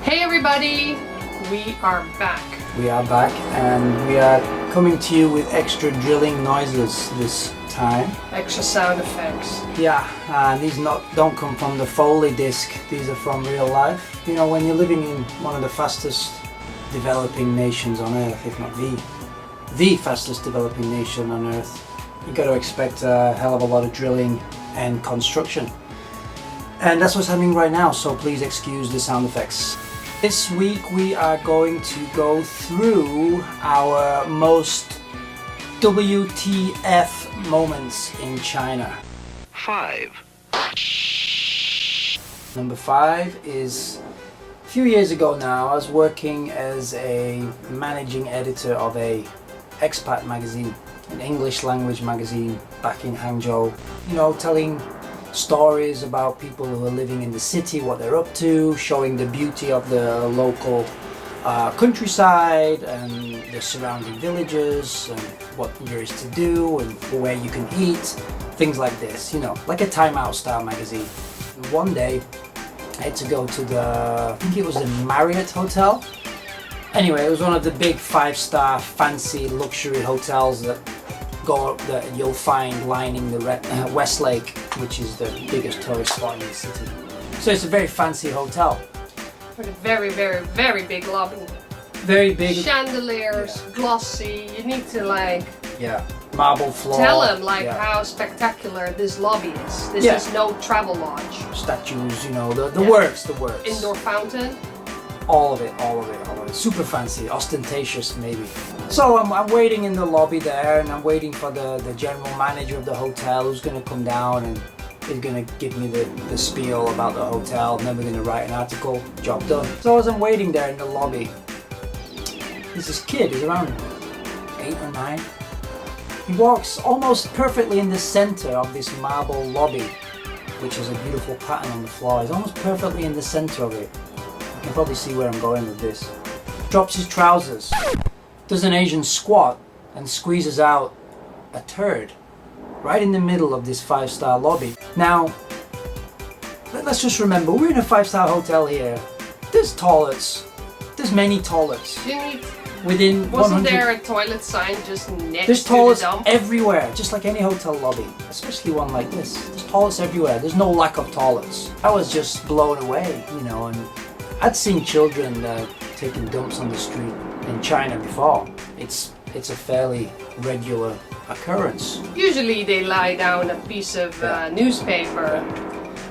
Hey everybody, we are back. We are back and we are coming to you with extra drilling noises this time. Extra sound effects. Yeah, these don't come from the Foley disc, these are from real life. You know, when you're living in one of the fastest developing nations on earth, if not the fastest developing nation on earth, you got to expect a hell of a lot of drilling and construction. And that's what's happening right now, so please excuse the sound effects. This week we are going to go through our most WTF moments in China. 5. Number 5 is a few years ago now. I was working as a managing editor of a expat magazine, an English language magazine back in Hangzhou. You know, telling stories about people who are living in the city, what they're up to, showing the beauty of the local countryside and the surrounding villages and what there is to do and where you can eat, things like this, you know, like a Time Out style magazine. And one day I had to go to I think it was the Marriott Hotel. Anyway, it was one of the big 5-star fancy luxury hotels that you'll find lining the Westlake, which is the biggest tourist spot in the city. So it's a very fancy hotel. With a very, very, very big lobby. Very big. Chandeliers, yeah. Glossy. You need to marble floor. tell them how spectacular this lobby is. This is no travel lodge. Statues, you know, the works. Indoor fountain. All of it. Super fancy, ostentatious maybe. So I'm waiting in the lobby there, and I'm waiting for the general manager of the hotel, who's going to come down and is going to give me the spiel about the hotel, and then we're going to write an article, job done. So as I'm waiting there in the lobby, there's this kid, he's around 8 or 9. He walks almost perfectly in the center of this marble lobby, which has a beautiful pattern on the floor. He's almost perfectly in the center of it. You can probably see where I'm going with this. Drops his trousers, does an Asian squat, and squeezes out a turd right in the middle of this 5-star lobby. Now, let's just remember, we're in a 5-star hotel here. There's toilets. There's many toilets. Wasn't there a toilet sign just next There's to toilets the dump? everywhere, just like any hotel lobby, especially one like this. There's toilets everywhere. There's no lack of toilets. I was just blown away, you know, and I'd seen children taking dumps on the street in China before. It's a fairly regular occurrence. Usually they lie down a piece of newspaper,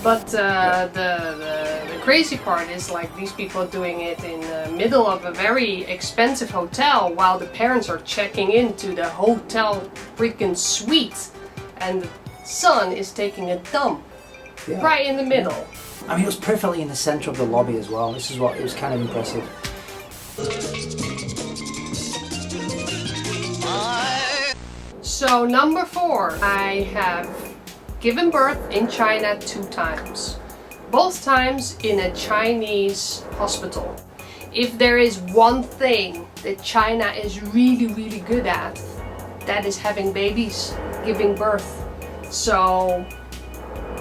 but the crazy part is like these people doing it in the middle of a very expensive hotel while the parents are checking into the hotel freaking suite, and the son is taking a dump right in the middle. I mean, it was perfectly in the center of the lobby as well. This is what it was kind of impressive. So number 4, I have given birth in China 2 times. Both times in a Chinese hospital. If there is one thing that China is really, really good at, that is having babies, giving birth. So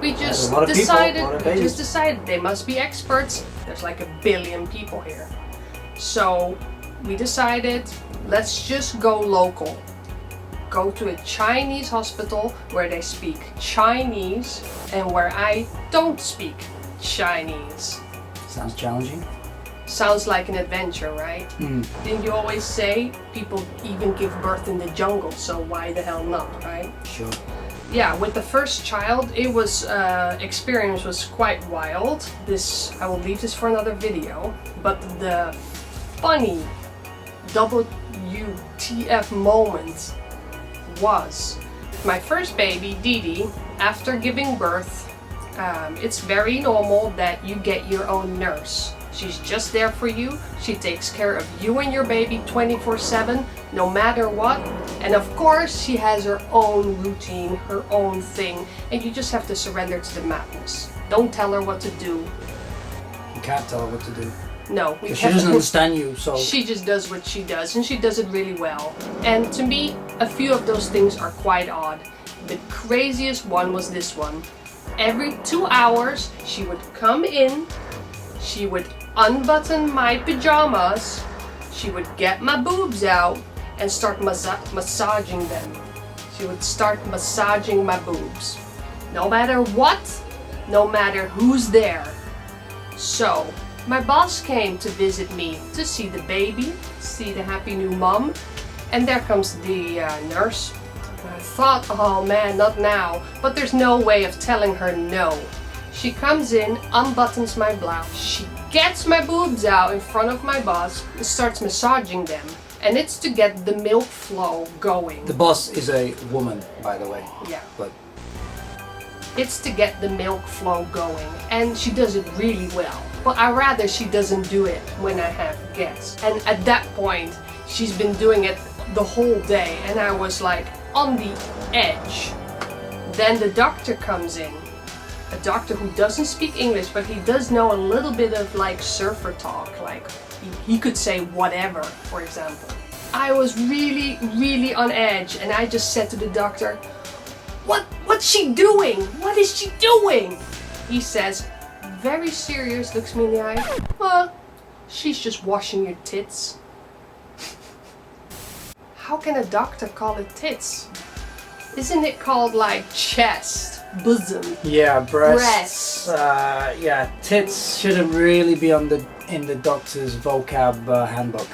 we just decided they must be experts. There's like 1 billion people here. So we decided, let's just go local. Go to a Chinese hospital where they speak Chinese and where I don't speak Chinese. Sounds challenging. sounds like an adventure, right? Mm. Didn't you always say people even give birth in the jungle, so why the hell not, right? Sure. Yeah, with the first child, it was experience was quite wild. I will leave this for another video, but the funny WTF moment was my first baby, Didi. After giving birth, it's very normal that you get your own nurse. She's just there for you. She takes care of you and your baby 24/7, no matter what. And of course, she has her own routine, her own thing, and you just have to surrender to the madness. Don't tell her what to do. You can't tell her what to do. No, Because she doesn't understand you, so... She just does what she does, and she does it really well. And to me, a few of those things are quite odd. The craziest one was this one. Every 2 hours, she would come in, she would unbutton my pajamas, she would get my boobs out, and start massaging them. She would start massaging my boobs. No matter what, no matter who's there. So, my boss came to visit me to see the baby, see the happy new mom, and there comes the nurse. And I thought, oh man, not now, but there's no way of telling her no. She comes in, unbuttons my blouse, she gets my boobs out in front of my boss and starts massaging them. And it's to get the milk flow going. The boss is a woman, by the way. Yeah. But it's to get the milk flow going, and she does it really well. But I rather she doesn't do it when I have guests. And at that point, she's been doing it the whole day, and I was like on the edge. Then the doctor comes in. A doctor who doesn't speak English, but he does know a little bit of like surfer talk, like he could say whatever, for example. I was really, really on edge, and I just said to the doctor, what's she doing? What is she doing? He says, very serious, looks me in the eye, well, she's just washing your tits. How can a doctor call it tits? Isn't it called like chest, bosom? yeah, breasts. Yeah, tits shouldn't really be in the doctor's vocab handbook.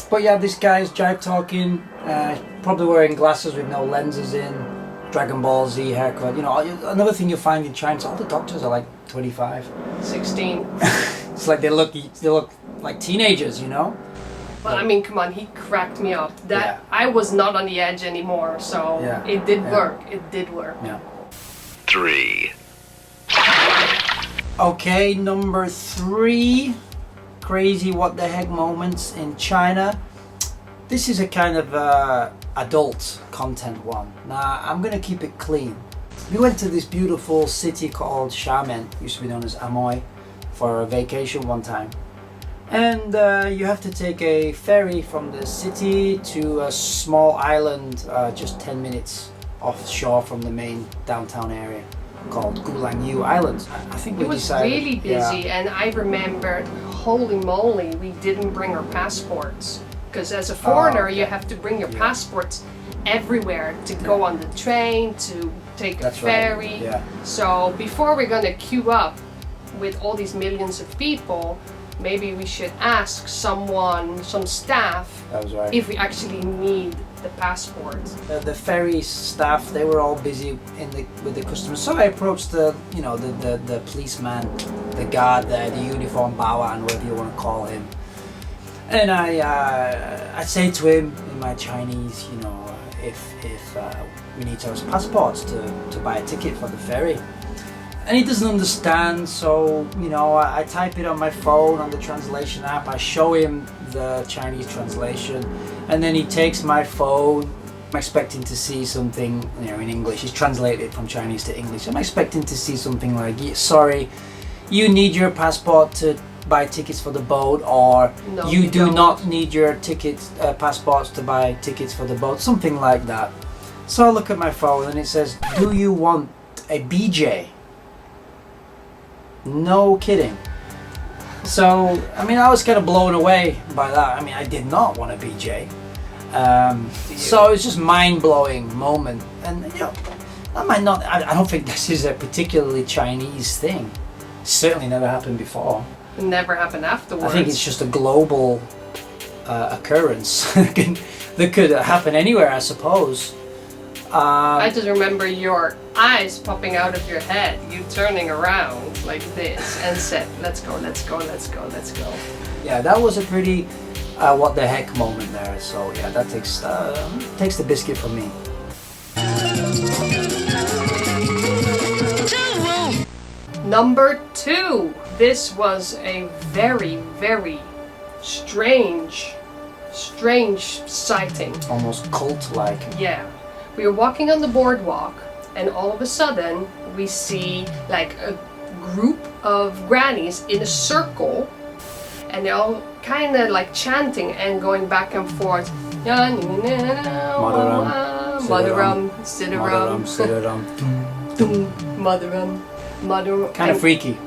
But yeah, this guy's jive talking, probably wearing glasses with no lenses in, Dragon Ball Z haircut. You know, another thing you'll find in China is all the doctors are like 25, 16. It's like they look like teenagers, you know. But I mean, come on, he cracked me up. That Yeah. I was not on the edge anymore, so Yeah. it did Yeah. work. It did work. Yeah. 3. Okay, number 3, crazy what the heck moments in China. This is a kind of adult content one. Now, I'm gonna keep it clean. We went to this beautiful city called Xiamen, used to be known as Amoy, for a vacation one time. And you have to take a ferry from the city to a small island just 10 minutes offshore from the main downtown area called Gulangyu Island. I think we It was decided, really busy, and I remembered, holy moly, we didn't bring our passports. Because as a foreigner, okay. you have to bring your Yeah. passports everywhere to go on the train, to take That's a right, ferry. yeah. So before we're gonna queue up with all these millions of people, maybe we should ask someone, some staff, That was right. if we actually need the passport. The ferry staff, they were all busy with the customers. So I approached the policeman, the guard there, the uniform bawan, whatever you want to call him. And I say to him in my Chinese, you know, if we need our passports to buy a ticket for the ferry. And he doesn't understand, so you know, I type it on my phone on the translation app. I show him the Chinese translation, and then he takes my phone. I'm expecting to see something, you know, in English. He's translated it from Chinese to English. I'm expecting to see something like, "Sorry, you need your passport to buy tickets for the boat," or No, "You you do don't. not need your passports to buy tickets for the boat," something like that. So I look at my phone and it says, "Do you want a BJ?" No kidding. So, I mean, I was kind of blown away by that. I mean, I did not want a BJ. So it's just mind-blowing moment. And, you know, that might not, I don't think this is a particularly Chinese thing. Certainly never happened before. It never happened afterwards. I think it's just a global occurrence that could happen anywhere, I suppose. I just remember your eyes popping out of your head, you turning around like this and said, let's go, let's go, let's go, let's go. Yeah, that was a pretty what the heck moment there. So yeah, that takes the biscuit from me. Number 2. This was a very, very strange sighting. Almost cult-like. Yeah. We were walking on the boardwalk and all of a sudden we see like a group of grannies in a circle and they're all kind of like chanting and going back and forth. Mother-rum, sit-a-rum, mother-rum. Kind of freaky.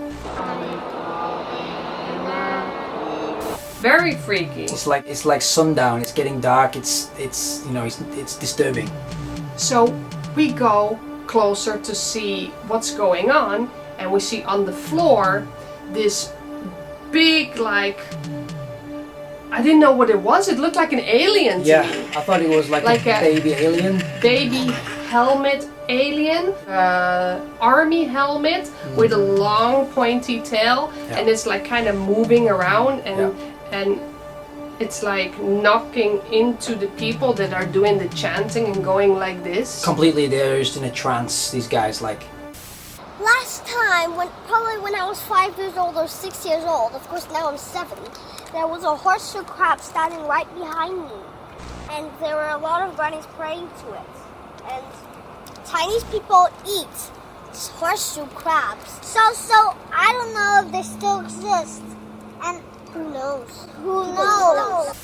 Very freaky. It's like sundown. It's getting dark. It's you know it's disturbing. So we go closer to see what's going on, and we see on the floor this big, like, I didn't know what it was. It looked like an alien to me. I thought it was like a baby alien. Baby helmet alien, army helmet with a long pointy tail, and it's like kind of moving around and it's like knocking into the people that are doing the chanting and going like this. Completely, they're just in a trance. These guys, like. Last time, probably when I was 5 years old or 6 years old, of course now I'm 7, there was a horseshoe crab standing right behind me. And there were a lot of grannies praying to it. And Chinese people eat horseshoe crabs. So I don't know if they still exist. And who knows? Who knows?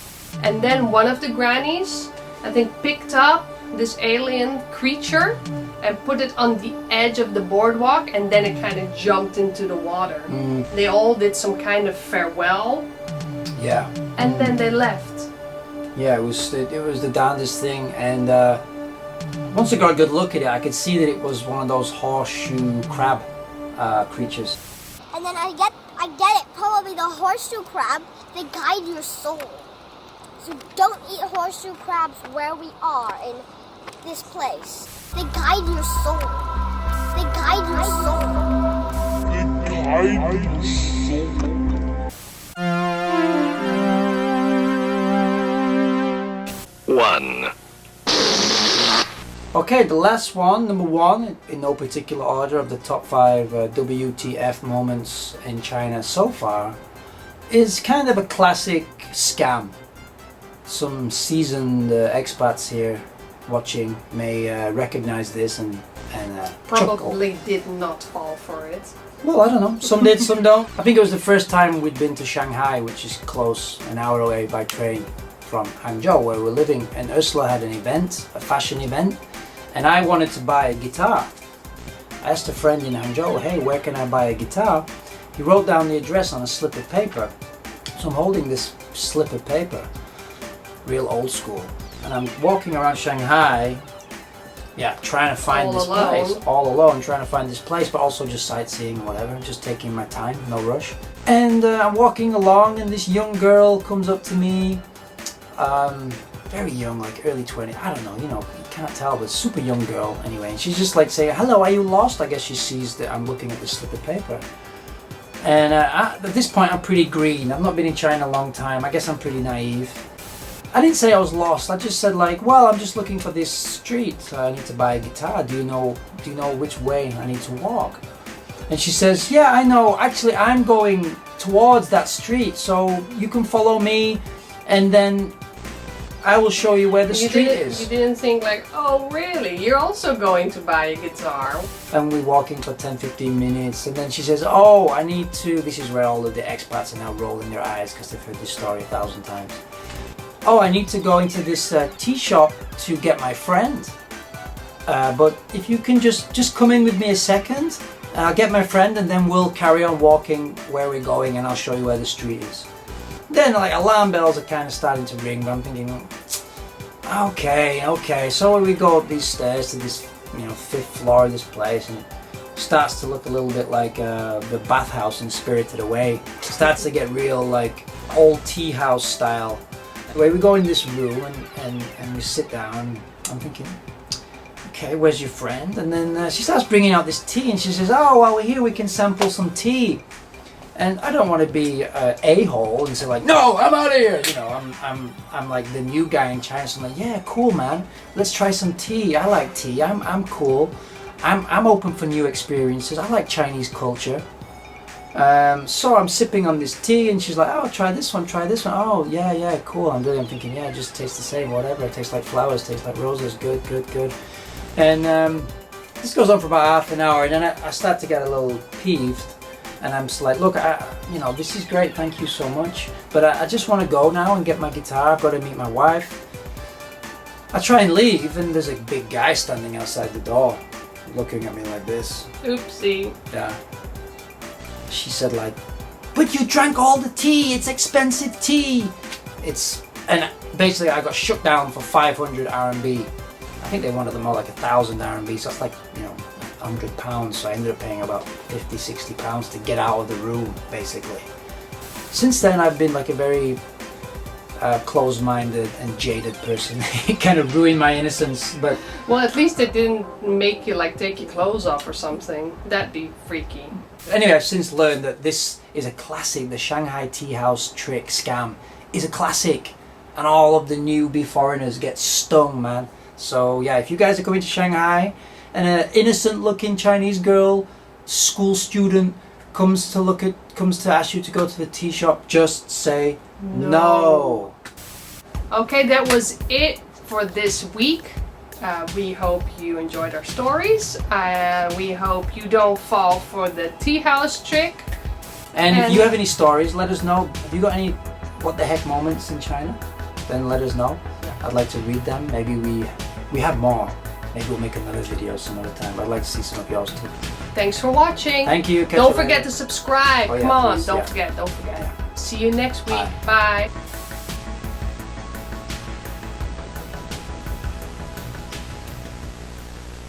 And then one of the grannies, I think, picked up this alien creature and put it on the edge of the boardwalk, and then it kind of jumped into the water. They all did some kind of farewell. Yeah. And then they left. Yeah, it was the darndest thing, and once I got a good look at it, I could see that it was one of those horseshoe crab creatures. And then I get it, probably the horseshoe crab, they guide your soul. So don't eat horseshoe crabs where we are in this place. They guide your soul. They guide your soul. They guide your soul. One. Okay, the last one, number 1, in no particular order of the top 5 WTF moments in China so far, is kind of a classic scam. Some seasoned expats here watching may recognize this and Probably chuckle. did not fall for it. Well, I don't know. Some did, some don't. I think it was the first time we'd been to Shanghai, which is close, an hour away by train from Hangzhou, where we're living. And Ursula had an event, a fashion event, and I wanted to buy a guitar. I asked a friend in Hangzhou, hey, where can I buy a guitar? He wrote down the address on a slip of paper. So I'm holding this slip of paper, real old school. And I'm walking around Shanghai, trying to find this place. All alone, trying to find this place, but also just sightseeing, whatever, just taking my time, no rush. And I'm walking along, and this young girl comes up to me, very young, like early 20s, I don't know, you can't tell, but super young girl anyway. And she's just like saying, hello, are you lost? I guess she sees that I'm looking at this slip of paper. And at this point, I'm pretty green. I've not been in China a long time. I guess I'm pretty naive. I didn't say I was lost. I just said like, well, I'm just looking for this street. I need to buy a guitar. Do you know which way I need to walk? And she says, yeah, I know. Actually, I'm going towards that street, so you can follow me, and then I will show you where the street is. You didn't think like, oh really? You're also going to buy a guitar? And we're walking for 10-15 minutes, and then she says, oh, I need to... This is where all of the expats are now rolling their eyes because they've heard this story 1,000 times. Oh, I need to go into this tea shop to get my friend. But if you can just come in with me a second, I'll get my friend, and then we'll carry on walking where we're going, and I'll show you where the street is. Then like alarm bells are kind of starting to ring, but I'm thinking, okay. So we go up these stairs to this, 5th floor of this place, and starts to look a little bit like the bathhouse in Spirited Away. Starts to get real like old tea house style. Anyway, we go in this room and we sit down. I'm thinking, okay, where's your friend? And then she starts bringing out this tea and she says, oh, while we're here we can sample some tea. And I don't want to be an a-hole and say like, no, I'm out of here. You know, I'm like the new guy in China. So I'm like, yeah, cool, man. Let's try some tea. I like tea. I'm cool. I'm open for new experiences. I like Chinese culture. So I'm sipping on this tea and she's like, oh, try this one. Oh, yeah, cool. I'm thinking, yeah, it just tastes the same, whatever. It tastes like flowers, tastes like roses. Good. And this goes on for about half an hour and then I start to get a little peeved. And I'm just like, look, you know, this is great, thank you so much. But I just want to go now and get my guitar. I've got to meet my wife. I try and leave, and there's a big guy standing outside the door, looking at me like this. Oopsie. Yeah. She said like, but you drank all the tea, it's expensive tea. And basically I got shut down for 500 RMB. I think they wanted them more like 1,000 RMB, so that's like, you know, £100, so I ended up paying about 50, 60 pounds to get out of the room, basically. Since then, I've been like a very closed-minded and jaded person. It kind of ruined my innocence, but... Well, at least it didn't make you like take your clothes off or something. That'd be freaky. Anyway, I've since learned that this is a classic. The Shanghai tea house trick scam is a classic, and all of the newbie foreigners get stung, man. So yeah, if you guys are coming to Shanghai, and an innocent-looking Chinese girl, school student, comes to ask you to go to the tea shop, just say no. Okay, that was it for this week. We hope you enjoyed our stories. We hope you don't fall for the tea house trick. And if you have any stories, let us know. Have you got any what the heck moments in China? Then let us know. I'd like to read them. Maybe we have more. Maybe we'll make another video some other time. I'd like to see some of yours too. Thanks for watching. Thank you. Don't forget to subscribe. Oh, yeah, Come on, please, don't yeah. forget. Yeah. See you next week. Bye. Bye.